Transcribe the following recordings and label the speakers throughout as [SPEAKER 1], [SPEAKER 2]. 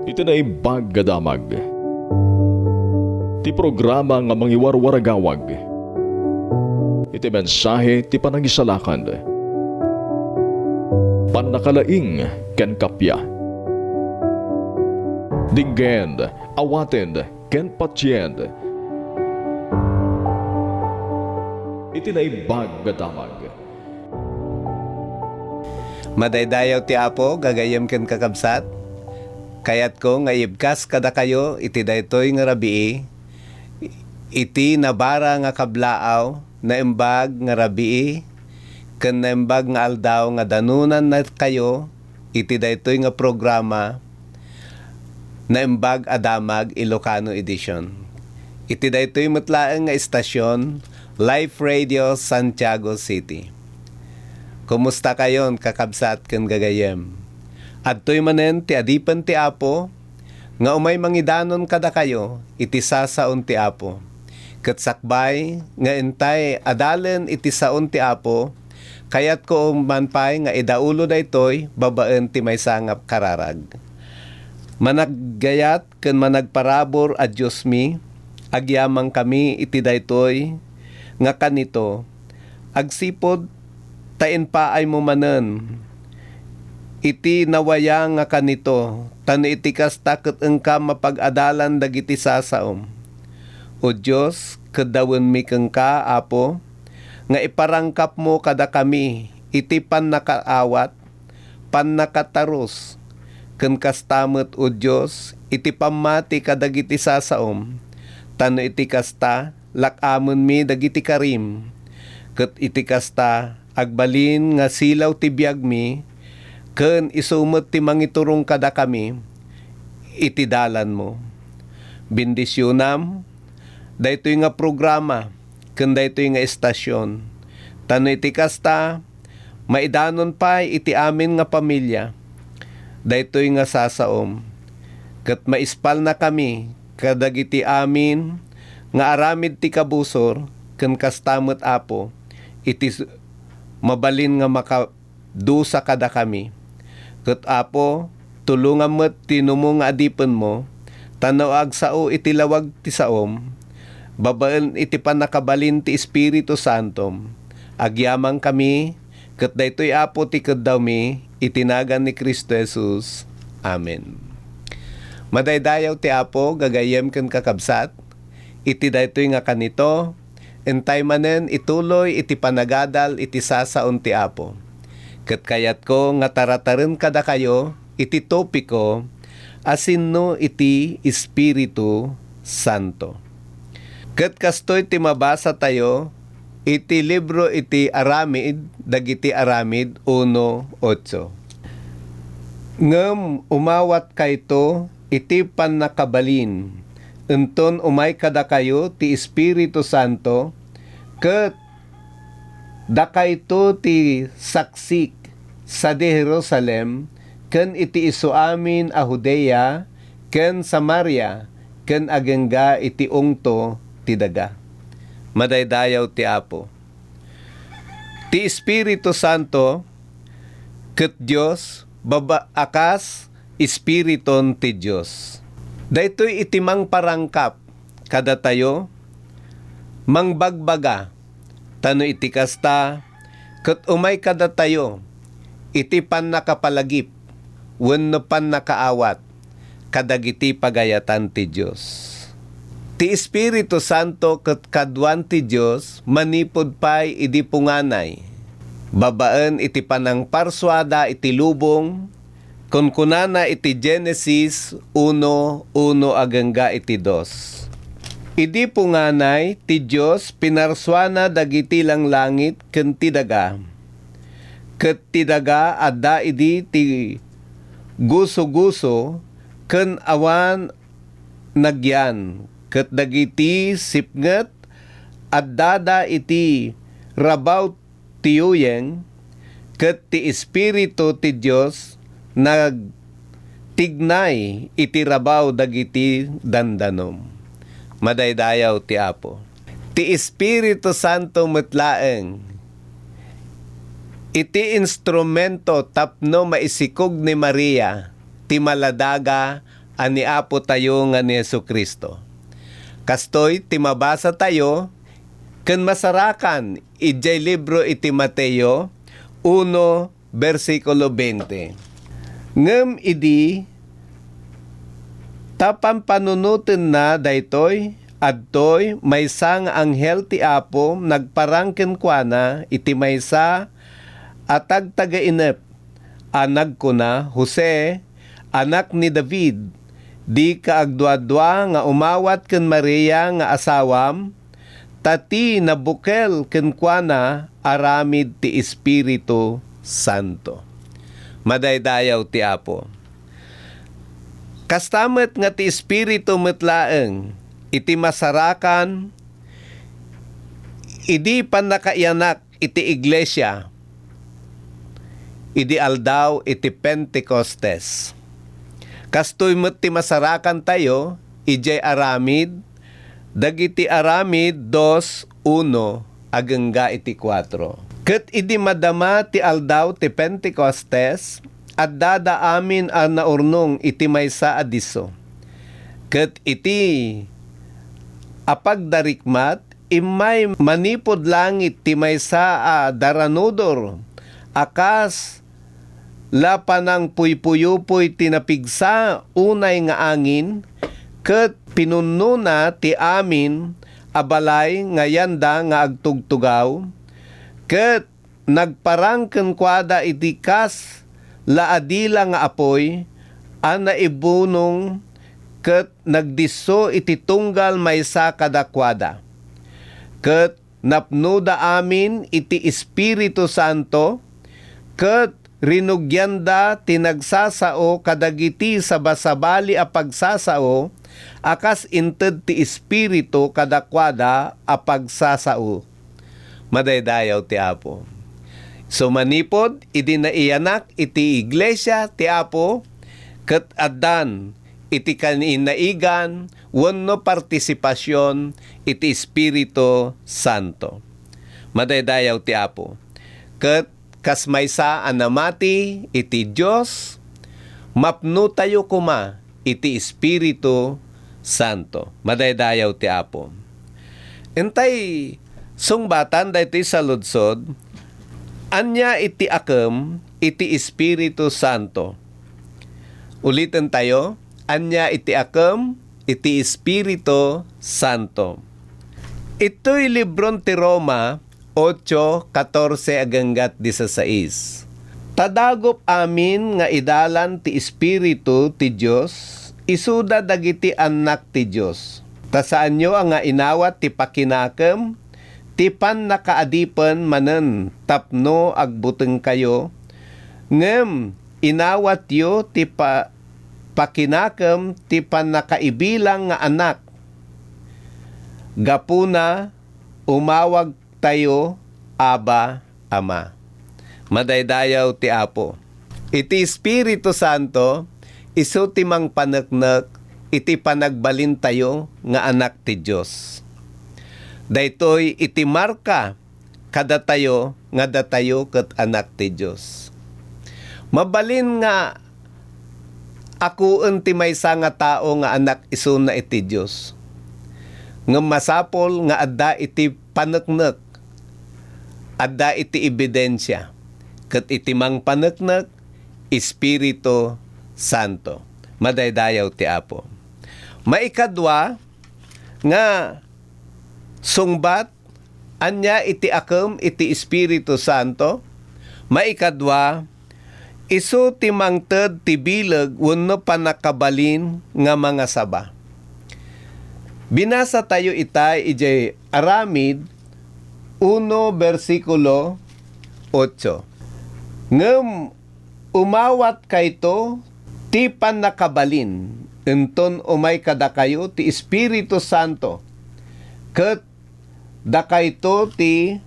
[SPEAKER 1] Iti na baggadamag. Ti programa nga mangiwarwaragawag. Iti mensahe ti panangisalakan. Panakalaing ken kapya. Dinggen, awaten, ken patsyen. Iti na baggadamag.
[SPEAKER 2] Madaydayaw ti Apo, gagayem ken kakabsat. Kayat ko nga ibkas kada kayo iti daytoy nga rabii. Iti nabara nga kablaaw na imbag nga rabii. Ken na imbag nga aldaw nga danunan na kayo iti daytoy nga programa na imbag adamag Ilocano Edition. Iti daytoy metlaeng nga istasyon Life Radio Santiago City. Kumusta kayon kakabsat ken gagayem? Adtoy manen ti adipen ti Apo nga umay mangidanon kada kayo iti sasaon ti Apo. Ket sakbay nga entay adalen iti saon ti Apo kayat ko manpay nga idaulo daytoy babaen ti maysangap kararag. Managgayat ken managparabor a Dios mi agyamang kami iti daytoy nga kanito agsipod tain paay mo manen iti nawaya nga kanito tano iti kasta ket engka mapag-adalan dagiti sasaom. O Dios, kedawen mi kengka Apo nga iparangkap mo kada kami iti pannakaawat, pannakatarus ken kastamet o Dios iti pammati kadagiti sasaom. Tano iti kasta lakamon mi dagiti karim ket iti kasta agbalin nga silaw ti biag mi ken isumot ti mangiturong kada kami iti dalan mo. Bendisyonam daytoy nga programa ken daytoy nga estasyon. Tano iti kasta maidanon pay iti amin nga pamilya. Daytoy nga sasaom ket maispal na kami kadagiti amin nga aramid ti kabusor ken kastamet Apo iti mabalin nga makadusa kada kami. Ket Apo, tulungan met tinumo nga adipen mo, tanaw agsao iti lawag ti saom, babaen iti panakabalin ti Espiritu Santo. Agyamang kami, ket daytoy Apo ti keddaw mi, itinagan ni Kristo Jesus. Amen. Madaydayaw ti Apo, gagayem ken kakabsat, iti daytoy nga kanito, entay manen ituloy iti panagadal iti sasaon ti Apo. Ket kayat ko nga tarataren kada kayo iti topiko asinno iti Espiritu Santo. Ket kastoy ti mabasa tayo iti libro iti Aramid dagiti Aramid 1:8. Ngem umawat kayto iti pannakabalin enton umay kada kayo ti Espiritu Santo ket dakayto ti saksik sa di Jerusalem ken iti isuamin a Judea ken Samaria ken agengga iti ungto ti daga. Madaydayaw ti Apo. Ti Espiritu Santo ket Dios akas Espiriton ti Dios. Daytoy iti mangparangkap kada tayo mangbagbaga tano iti kasta ket umay kada tayo iti pannakapalagip wenno pannakaawat kadagiti pagayatan ti Dios. Ti Espiritu Santo ket kadwan ti Dios manipod pay idi punganay. Babaen iti panangparsuada iti lubong kunkunana iti Genesis 1:1 agengga iti 2. Idi punganay ti Dios pinarswana dagiti langlangit ken ti daga. Ket ti daga adda idi ti guso-guso ken awan nagyan. Ket dagiti sipnget addada iti rabaw ti uyeng ket ti Espiritu ti Dios nagtignay iti rabaw dagiti dandanom. Madaydayaw ti Apo. Ti Espiritu Santo metlaeng iti instrumento tapno maisikog ni Maria ti maladaga ani Apo tayo nga ni Jesucristo. Kastoy timabasa tayo ken masarakan ijay libro iti Mateo 1 versikulo 20. Ngem idi tapan panunutin na daytoy adtoy maysa nga anghel ti Apo nagparangken kuana iti maysa atag tagainep anag ko na Jose anak ni David di kaagdwa-dwa nga umawat ken Maria nga asawam tati nabukel ken kuana aramid ti Espiritu Santo. Madaydayaw ti Apo. Kastamet nga ti Espiritu metlaeng iti masarakan idi pan nakaianak iti iglesia idi aldaw iti Pentecostes. Kastoy met ti masarakan tayo ijay aramid dagiti aramid 2:1 agengga iti 4. Ket idi madama ti aldaw ti Pentecostes at dada amin a naurnong iti maysa a diso. Ket iti apagdarikmat imay manipod langit ti maysa a daranudor akas lapanang puypuyupoy tinapigsa unay nga angin ket pinununa ti amin abalay nga yanda nga agtugtugaw ket nagparangken kuada iti kas laadila nga apoy ana ibunong ket nagdisso iti tunggal maysa kadakwada ket napnuda amin iti Espiritu Santo ket rinugyanda tinagsasao kadagiti sabasabali a pagsasao akas inted ti Espiritu kadakwada a pagsasao. Madaydayaw ti Apo. So manipod idi naiyanak iti iglesia ti Apo ket addan iti kaninaigan wenno partisipasyon iti Espiritu Santo. Madaydayaw ti Apo. Ket kas maysa a namati iti Dios mapno tayo kuma iti Espiritu Santo. Madaydayaw ti Apo. Entay sungbatan daytoy sa ludsod anya iti akem iti Espiritu Santo. Ulitin tayo, anya iti akem iti Espiritu Santo. Ito'y libron ti Roma 8:14 agenggat 16. Tadagop amin nga idalan ti Espiritu ti Dios isuda dagiti anak ti Dios. Ta saanyo nga inawat ti pakinakem ti pan nakaadipen manen tapno agbuteng kayo ngem inawat yo ti pakinakem ti pan nakaibilang nga anak gapuna umawag tayo Aba Ama. Madaydayaw ti Apo. Iti Espiritu Santo isu ti mang paneknek iti panagbalin tayo nga anak ti Dios. Daytoy iti marka kada tayo nga datayo ket anak ti Dios. Mabalin nga akuen ti maysa nga tao nga anak isu na iti Dios. Ngem masapol nga adda iti paneknek, adda iti ebidensya, ket iti mang paneknek Espiritu Santo. Madaydayaw ti Apo. Maikadwa nga sungbat anya iti akem iti Espiritu Santo. Maikadwa isu ti mangted ti bileg wenno panakabalin nga mga saba. Binasa tayo itay ijay aramid 1 versikulo 8. Ngem umawat kayto ti panakabalin enton umay kada kayo ti Espiritu Santo ket dakayto ti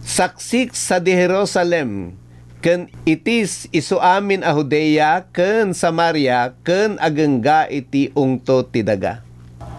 [SPEAKER 2] saksik sa di Jerusalem ken itis isu amin a Judea ken Samaria ken agengga iti ungto ti daga.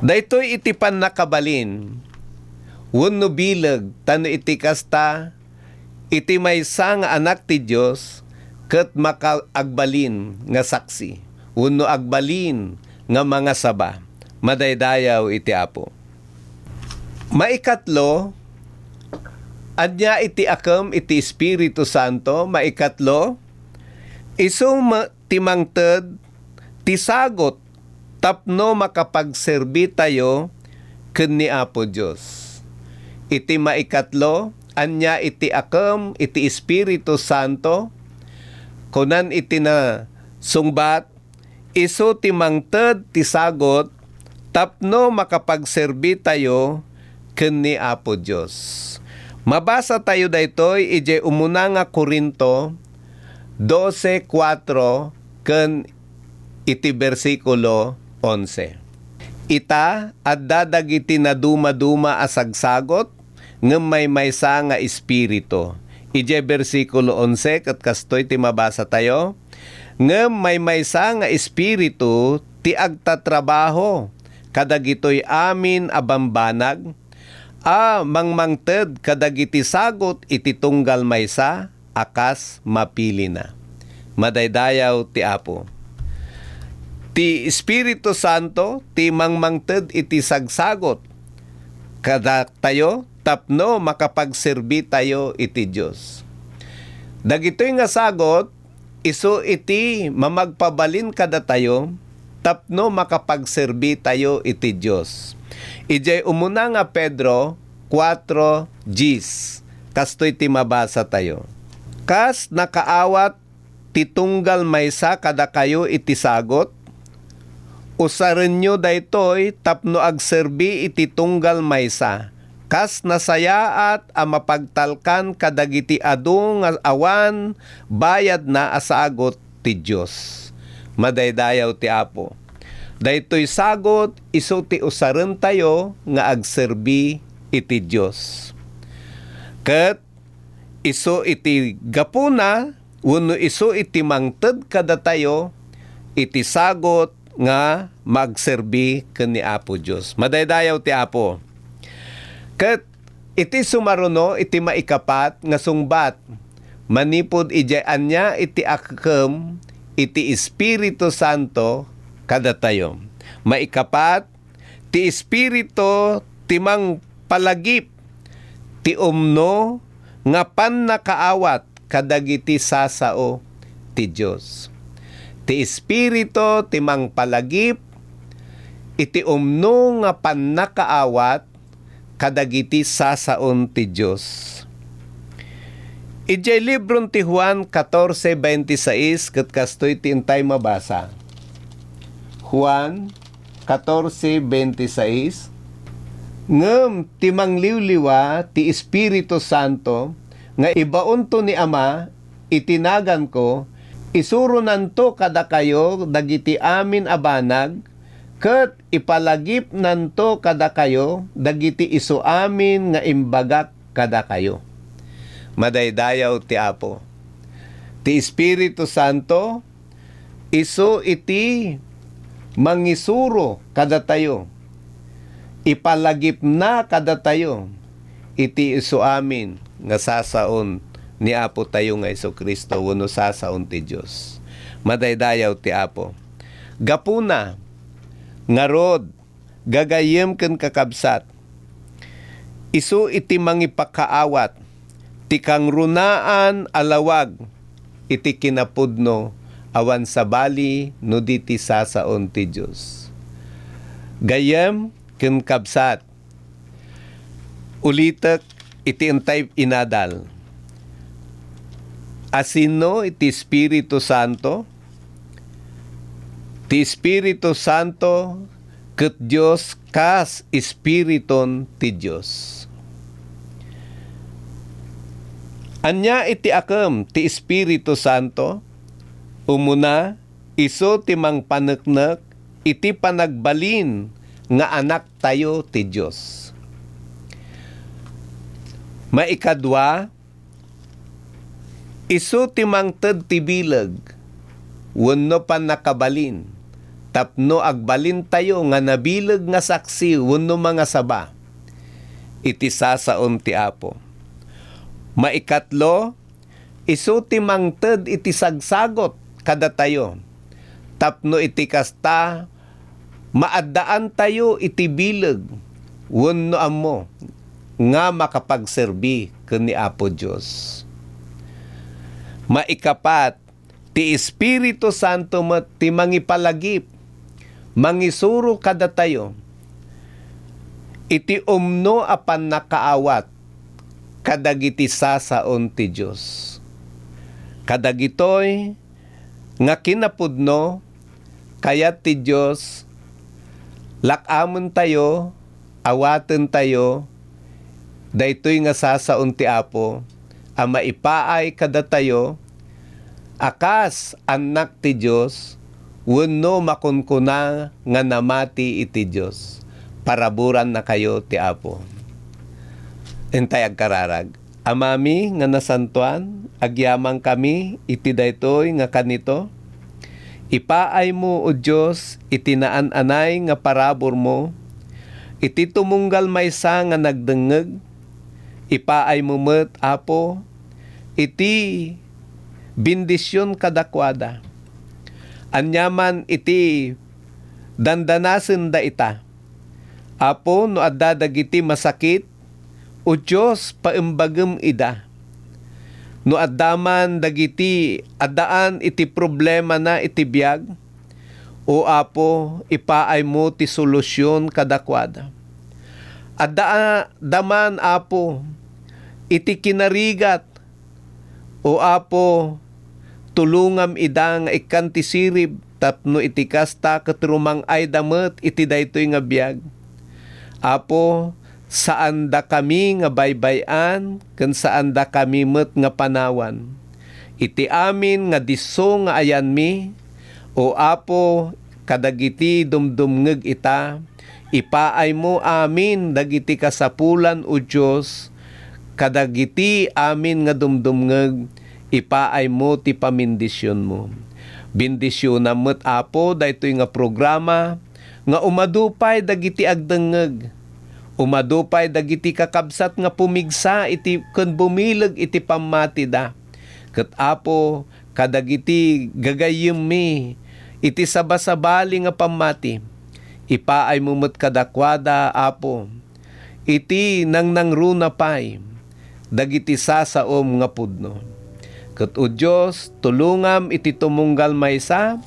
[SPEAKER 2] Daytoy iti panakabalin wenno bileg tano iti kasta iti maysa nga anak ti Dios ket makaagbalin nga saksi wenno agbalin nga mga saba. Madaydayaw iti Apo. Maikatlo, anya iti akam iti Espiritu Santo. Maikatlo, timangted ti sagot tapno makapagserbi tayo ken ni Apo Dios. Iti maikatlo, anya iti akam iti Espiritu Santo. Kunan iti na sungbat, isu timangted ti sagot tapno makapagserbi tayo ken ni Apo Dios. Mabasa tayo daytoy ije umuna nga Korinto 12:4 ken iti bersikulo 11. Ita adda dagiti na duma-duma a sagsagot ngem maysa nga espiritu. Ije bersikulo 11 ket kastoy ti mabasa tayo. Ngem maysa nga espiritu ti agtatrabaho kadagitoy amin a bambanag mangmangted kadagiti sagot iti tunggal maysa akas mapili na. Madaydayaw ti Apo. Ti Espiritu Santo ti mangmangted iti sagsagot kada tayo tapno makapagserbi tayo iti Dios. Dagitoy nga sagot isu iti mamagpabalin kada tayo tapno makapagserbi tayo iti Dios. Ijay umuna nga Pedro 4:10. Kastoy ti mabasa tayo. Kas nakaawat ti tunggal maysa kada kayo iti sagot, usaren nyo daytoy tapno agserbi iti tunggal maysa. Kas nasayaat a mapagtalkan kadagiti adu nga awan bayad na asagot ti Dios. Madaydayaw ti Apo. Daytoy sagot isu ti usaren tayo nga agserbi iti Dios. Ket isu iti gapuna wenno isu iti mangted kada tayo iti sagot nga magserbi ken ni Apo Dios. Madaydayaw ti Apo. Ket iti sumaruno iti maikapat nga sungbat manipod ijay anya iti akkem iti Espiritu Santo kada tayo. Maikapat ti Espiritu timang palagip ti umno nga pannakaawat kadagiti sasao ti Dios. Ti Espiritu timang palagip iti umno nga pannakaawat kadagiti sasaon ti Dios. Ijay libron ti Juan 14:26 ket kastoy ti intay mabasa. Juan 14:26. Ngem ti mangliwliwa ti Espiritu Santo nga ibaon to ni Ama itinagan ko, isuro nanto kada kayo dagiti amin abanag ket ipalagip nanto kada kayo dagiti isu amin nga imbagak kada kayo. Madaydayaw ti Apo. Ti Espiritu Santo isu iti mangisuro kada tayo. Ipalagip na kada tayo iti isu amin nga sasaon ni Apo tayo nga Jesucristo wenno sasaon ti Dios. Madaydayaw ti Apo. Gapuna ngarod gagayem ken kakabsat. Isu iti mangipakaawat ti kangrunaan alawag iti kinapudno awan sabali no diti sasaon ti Dios. Gayem ken kabsat. Ulitek iti entay inadal. Asino iti Espiritu Santo? Ti Espiritu Santo ket Dios kas Espiriton ti Dios. Anya iti akem ti Espiritu Santo? Umuna, isu ti mangpaneknek iti panagbalin nga anak tayo ti Dios. Maikadwa, isu ti mangted ti bileg wenno pan nakabalin tapno agbalin tayo nga nabileg nga saksi wenno mga saba iti sasaon ti Apo. Maikatlo, isu ti mangted iti sagsagot kada tayo tapno iti kasta Maadaan tayo iti bilag wenno ammo nga makapagserbi ken ni Apo Dios. Maikapat, ti Espiritu Santo met ti mangipalagip, mangisuro kada tayo, iti umno apan nakaawat, kadagiti sasaon ti Dios. Kadagitoy nga kinapudno, kayat ti Dios, lakamon tayo, awaten tayo, daytoy nga sasaon ti Apo, ang maipaay kada tayo, akas anak ti Dios, wenno makunkuna nga namati iti Dios. Paraburan na kayo ti Apo. Entay agkararag. Amami nga nasantuan, agyamang kami iti daytoy nga kanito. Ipaay mo o Dios iti naan-anay nga parabor mo, iti tumunggal maysa nga nagdengeg. Ipaay mo met Apo iti bendisyon kadakwada. Anyaman iti dandanasen da ita. Apo no adda dagiti masakit, o Diyos paimbagem ida. No addaman dagiti addaan iti problema na iti biag, o Apo ipaay mo ti solusyon kadakwada. Adda daman Apo iti kinarigat, o Apo tulungam ida nga ikan ti sirib tapno iti kasta ket rumang ay damet iti daytoy nga biag. Apo, saan da kami nga baybayan, ken saan da kami met nga panawan. Iti amin nga diso nga ayan mi, o Apo, kadagiti dumdumngeg ita, ipaay mo amin dagiti kasapulan o Dios, kadagiti amin nga dumdumngeg, ipaay mo ti pamindisyon mo. Bendisyon na met Apo, daytoy nga programa, nga umadupay dagiti agdengeg, umadupay dagiti kakabsat nga pumigsa iti ken bumileg iti pamati da. Ket Apo kadagiti gagayem mi iti sabasabali nga pamati, ipaay mo met kadakwada Apo iti nangruna pay dagiti sasaom nga pudno. Ket o Dios tulungam iti tumunggal maysa,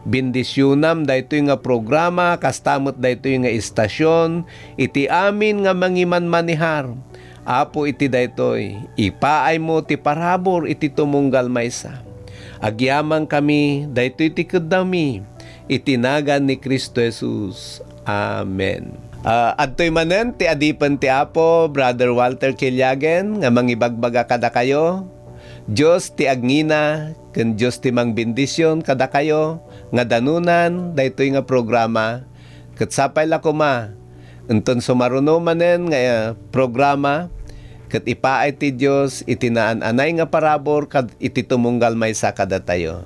[SPEAKER 2] bendisyonam daytoy nga programa, kastamot daytoy nga istasyon, iti amin nga mangimanmanihar. Apo iti daytoy, ipaay mo ti parabor iti tumunggal maysa. Agyamang kami, daytoy ti keddami, itinagan ni Kristo Jesus. Amen. Adtoy manen ti adipen ti Apo, Brother Walter Kilyagen, nga mangibagbaga kada kayo. Diyos ti agngina, ken Diyos ti mangbendisyon kada kayo, nga danunan, daytoy nga programa, ket sapay la kuma, enton sumaruno manen nga programa, ket ipaay ti Diyos, itinaan-anay nga parabor, kad iti tumunggal maysa kada tayo.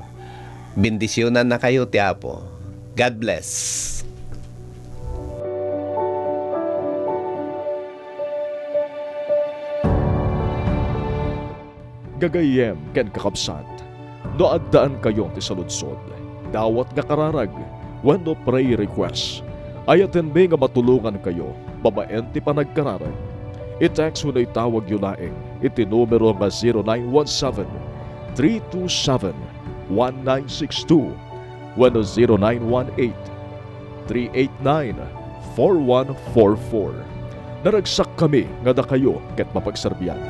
[SPEAKER 2] Bendisyonan na kayo ti Apo. God bless.
[SPEAKER 1] Gagayem ken kakabsat, no addaan kayong ti saludsod, dawat nga kararag, wenno pray request, ayaten may nga matulungan kayo, babaen ti panagkararag. I-text mo na itawag yun laing, iti numero nga 0917-327-1962, wenno 0918-389-4144. Naragsak kami nga da kayo ket mapagserbiyan.